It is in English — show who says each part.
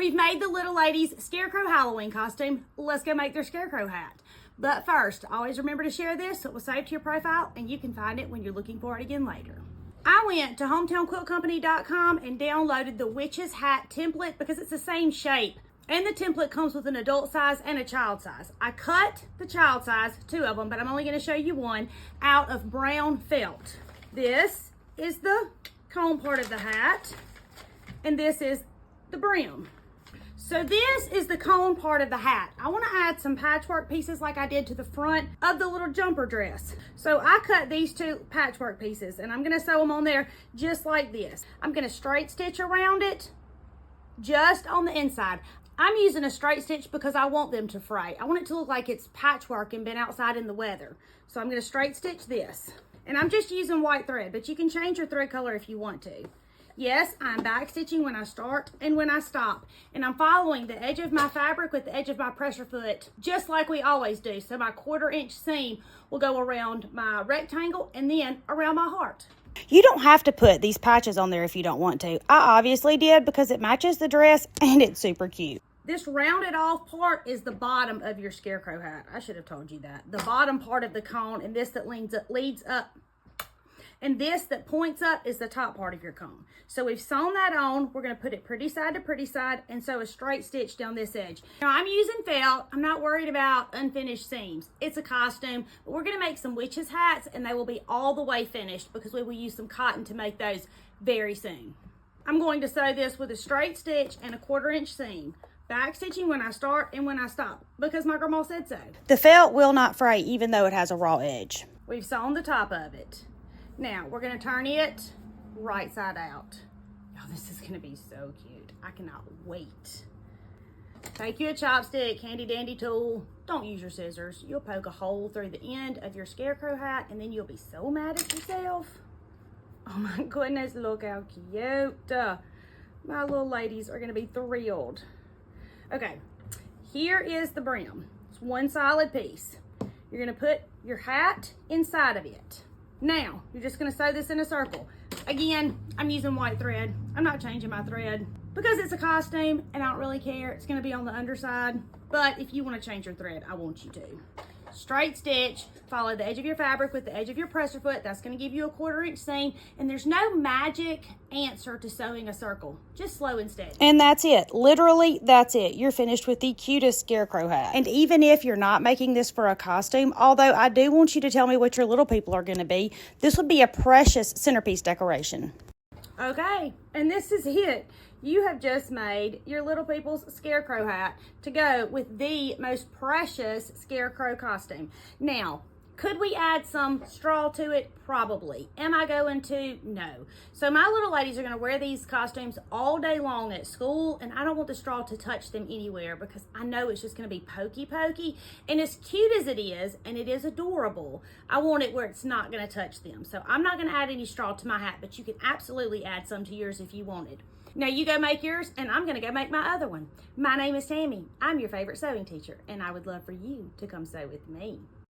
Speaker 1: We've made the little lady's Scarecrow Halloween costume. Let's go make their Scarecrow hat. But first, always remember to share this so it will save to your profile and you can find it when you're looking for it again later. I went to hometownquiltcompany.com and downloaded the witch's hat template because it's the same shape. And the template comes with an adult size and a child size. I cut the child size, 2 of them, but I'm only going to show you one, out of brown felt. This is the cone part of the hat, and this is the brim. So this is the cone part of the hat. I want to add some patchwork pieces like I did to the front of the little jumper dress. So I cut these 2 patchwork pieces, and I'm going to sew them on there just like this. I'm going to straight stitch around it just on the inside. I'm using a straight stitch because I want them to fray. I want it to look like it's patchwork and been outside in the weather. So I'm going to straight stitch this. And I'm just using white thread, but you can change your thread color if you want to. Yes, I'm back stitching when I start and when I stop. And I'm following the edge of my fabric with the edge of my pressure foot, just like we always do. So my 1/4 inch seam will go around my rectangle and then around my heart.
Speaker 2: You don't have to put these patches on there if you don't want to. I obviously did because it matches the dress and it's super cute.
Speaker 1: This rounded off part is the bottom of your Scarecrow hat. I should have told you that. The bottom part of the cone, and this that leads up. And this that points up is the top part of your cone. So we've sewn that on. We're going to put it pretty side to pretty side and sew a straight stitch down this edge. Now I'm using felt. I'm not worried about unfinished seams. It's a costume, but we're going to make some witches hats and they will be all the way finished because we will use some cotton to make those very soon. I'm going to sew this with a straight stitch and a 1/4 inch seam. Back stitching when I start and when I stop because my grandma said so.
Speaker 2: The felt will not fray even though it has a raw edge.
Speaker 1: We've sewn the top of it. Now we're going to turn it right side out. Oh, this is going to be so cute. I cannot wait. Take you a chopstick, handy dandy tool. Don't use your scissors. You'll poke a hole through the end of your Scarecrow hat and then you'll be so mad at yourself. Oh my goodness, look how cute. My little ladies are going to be thrilled. Okay, here is the brim. It's one solid piece. You're going to put your hat inside of it. Now, you're just going to sew this in a circle. Again, I'm using white thread. I'm not changing my thread because it's a costume and I don't really care. It's going to be on the underside. But if you want to change your thread, I want you to. Straight stitch, follow the edge of your fabric with the edge of your presser foot. That's going to give you a 1/4 inch seam. And there's no magic answer to sewing a circle. Just slow and steady.
Speaker 2: And that's it. Literally, that's it. You're finished with the cutest Scarecrow hat. And even if you're not making this for a costume, although I do want you to tell me what your little people are going to be, this would be a precious centerpiece decoration.
Speaker 1: Okay, and this is it. You have just made your little people's Scarecrow hat to go with the most precious Scarecrow costume. Now, could we add some straw to it? Probably. Am I going to? No. So my little ladies are going to wear these costumes all day long at school, and I don't want the straw to touch them anywhere because I know it's just going to be pokey. And as cute as it is, and it is adorable, I want it where it's not going to touch them. So I'm not going to add any straw to my hat, but you can absolutely add some to yours if you wanted. Now you go make yours, and I'm going to go make my other one. My name is Tammy. I'm your favorite sewing teacher, and I would love for you to come sew with me.